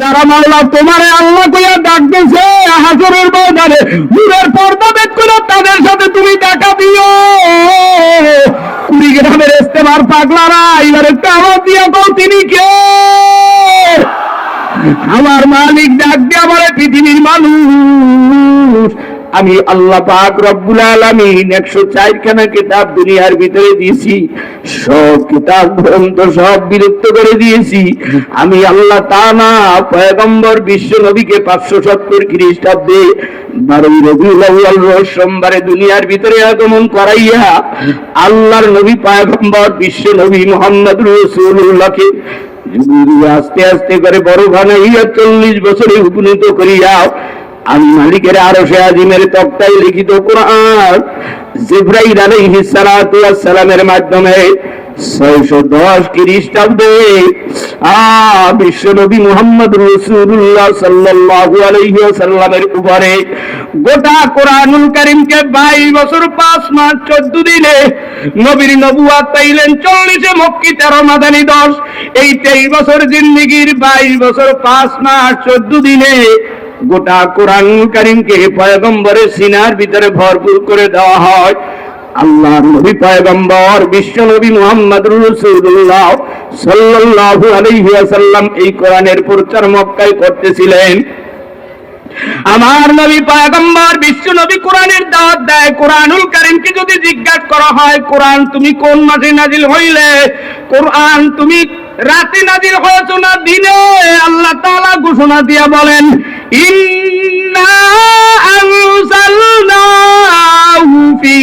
যারা মাওলা তোমারে আল্লাহ কইয়া ডাকতেছে হাসরের ময়দানে নূরের পর্দা বেদ করে তাদের সাথে তুমি দেখা দিও। কুড়িগ্রামের ইস্তেমার পাগলারা এবার একটা আওয়াজ দিয়া কও তিনি কে? আমার মালিক ডাক দিয়ে আমার পৃথিবীর মানুষ আমি আল্লাহ পাক রব্বুল আলামিন 104 খানা কিতাব দুনিয়ার ভিতরে দিয়েছি, সব কিতাব গ্রন্থ সব বিলুপ্ত করে দিয়েছি। আমি আল্লাহ তাআলা পয়গম্বর বিশ্ব নবীকে 570 খ্রিস্টাব্দে 12 রবিউল আউয়াল রোজ সোমবারে দুনিয়ার ভিতরে আগমন করাইয়া আল্লাহর নবী পয়গম্বর বিশ্ব নবী মুহাম্মদ রাসূলুল্লাহকে আস্তে আস্তে করে বড় বানাইয়া 40 বছরে উপনীত করিয়া আমি মালিকের আরশে আজিমের তক্তায় লিখিত কোরআন জিবরাইল আলাইহিস সালাতু ওয়াস সালামের মাধ্যমে 610 খ্রিস্টাব্দে বিশ্বনবী মুহাম্মদ রাসূলুল্লাহ সাল্লাল্লাহু আলাইহি ওয়াসাল্লামের উপরে গোটা কোরআনুল কারীমকে 22 বছর 5 মাস 14 দিনে নবীর নবুয়ত পাইলেন 40 মক্কি 13 মাদানী 10। এই 23 বছর জিন্দেগীর 22 বছর 5 মাস 14 দিনে গোটা কোরআনুল কারীমকে পয়গম্বরের সিনার ভিতরে ভরপুর করে দেওয়া হয়। আল্লাহর নবী পয়গম্বর বিশ্ব নবী মুহাম্মদুর রাসূলুল্লাহ সাল্লাল্লাহু আলাইহি ওয়াসাল্লাম এই কোরআনের প্রচার মক্কায় করতেছিলেন। আমার নবী পয়গম্বর বিশ্ব নবী কোরআনের দাওয়াত দেয়। কোরআনুল কারীমকে যদি জিজ্ঞাসা করা হয় কোরআন তুমি কোন মাসে নাজিল হইলে, কোরআন তুমি রাতে নাজিল হয়েছো না দিনে, আল্লাহ তাআলা ঘোষণা দিয়া বলেন ইন্না আনজালনাহু ফি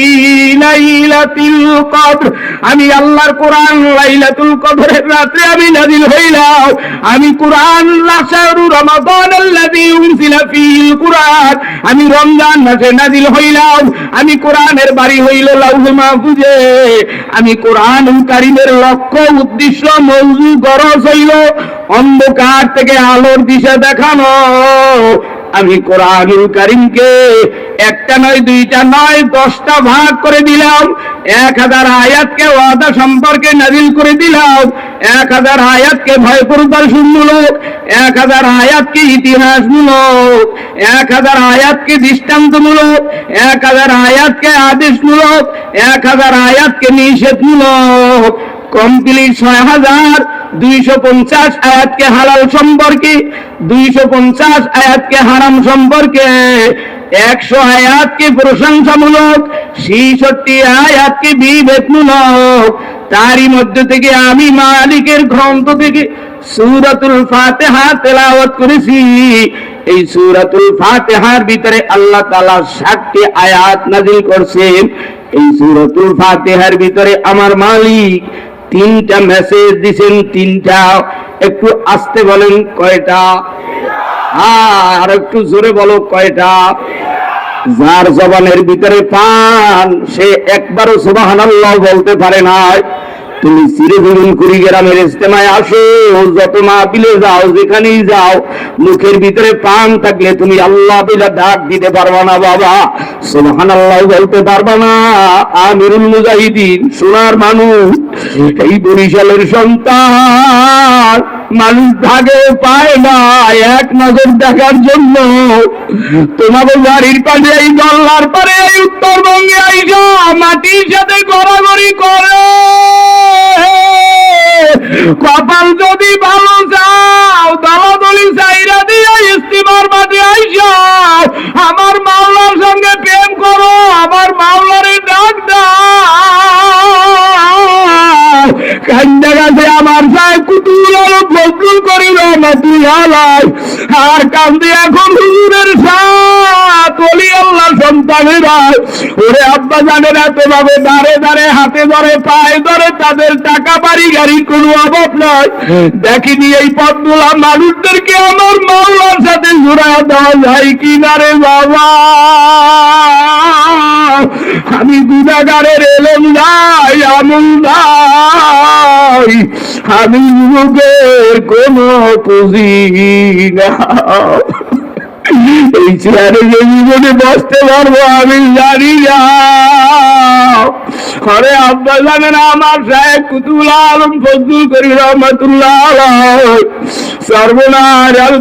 লাইলাতুল কদর। আমি আল্লাহর কোরআন লাইলাতুল কদরের রাতে আমি নাজিল হইলাম। আমি কোরআন শাহরু রমাদান আল্লাযী উনজিলা ফিল কোরআন, আমি রমজান মাসে নাজিল হইলাম। আমি কোরআনের বাড়ি হইল লাউহে মাহফুজে। আমি কোরআনুল কারীমের লক্ষ্য উদ্দেশ্য মওজু গরজ হইল অন্ধকার থেকে আলোর দিশা দেখানো। আমি কোরআনুল কারীমকে একটা নয় দুইটা নয় 10টা ভাগ করে দিলাম। 1000 আয়াতকে ওয়াদা সম্পর্কে নাজিল করে দিলাম, 1000 আয়াতকে ভয় প্রদর্শনমূলক, 1000 আয়াতকে ইতিহাসমূলক, 1000 আয়াতকে দৃষ্টান্তমূলক, 1000 আয়াতকে আদেশমূলক, 1000 আয়াতকে নিষেধমূলক। কমপ্লিট 6250 আয়াতকে হালাল সম্পর্কে, 250 আয়াতকে হারাম সম্পর্কে, 100 আয়াতকে প্রশংসামূলক, 66 আয়াতকে বিভেদমূলক। তারই মধ্যে থেকে আমি মালিকের গ্রন্থ থেকে সূরাতুল ফাতিহা তেলাওয়াত করেছি। এই সূরাতুল ফাতিহার ভিতরে আল্লাহ তাআলা 60টি আয়াত নাযিল করেছেন। এই সূরাতুল ফাতিহার ভিতরে আমার মালিক 3টা মেসেজ দিবেন। 3টা একটু আস্তে বলেন কয়টা? আর একটু জোরে বলো কয়টা? যার জবানের ভিতরে পান সে একবারও সুবহানাল্লাহ বলতে পারে না। তুমি চিরজীবন কুড়িগ্রামের ইজতেমায় আসো, যত মাহফিলে যাও, যেখানেই যাও, মুখের ভিতরে পান থাকলে তুমি আল্লাহ বলে ডাক দিতে পারবা না বাবা, সুবহানাল্লাহ বলতে পারবা না। আমিরুল মুজাহিদিন সোনার মানুষ, এই বরিশালের সন্তান, মানুষ ভাগে পায় না এক নজর দেখার জন্য। তোমাদের বাড়ির পাশে এই দল্লার পরে এই উত্তরবঙ্গে আইসা মাটির সাথে গড়াগড়ি করে। কপাল যদি ভালো যাও দলাদলি চাইরা দিয়ে ইস্তিমার মাঠে আইসা আমার মাওলার সঙ্গে প্রেম করো, আমার মাওলারে ডাক দাও। কান্দা গাছে আমার সাহেব কুতুল বদল করি রহমাতুল আলাই আর কান্দে এখন হুজুরের সাথ ওলি আল্লাহ সন্তানেরা। ওরে আব্বা জানেরা তোমাকে দাঁড়ে দাঁড়ে হাতে ধরে পায়ে ধরে, তাদের টাকা বাড়ি গাড়ির কোনো অভাব নয়। দেখিনি এই পথগুলা মানুষদেরকে আমার মাওলার সাথে জোড়া দেওয়া যায় কিনা রে বাবা? আমি গুনাহগারের এলেম নাই, আমল নাই, আমি যুবকের কোনো পুঁজি না। এই চেয়ারে যে জীবনে বসতে পারবো আমি জানি না। ঘরে আব্বা জানেন আমার সাহেব কুতুবুল আলম ফজলুল করিম রহমাতুল্লাহ সর্বনাশ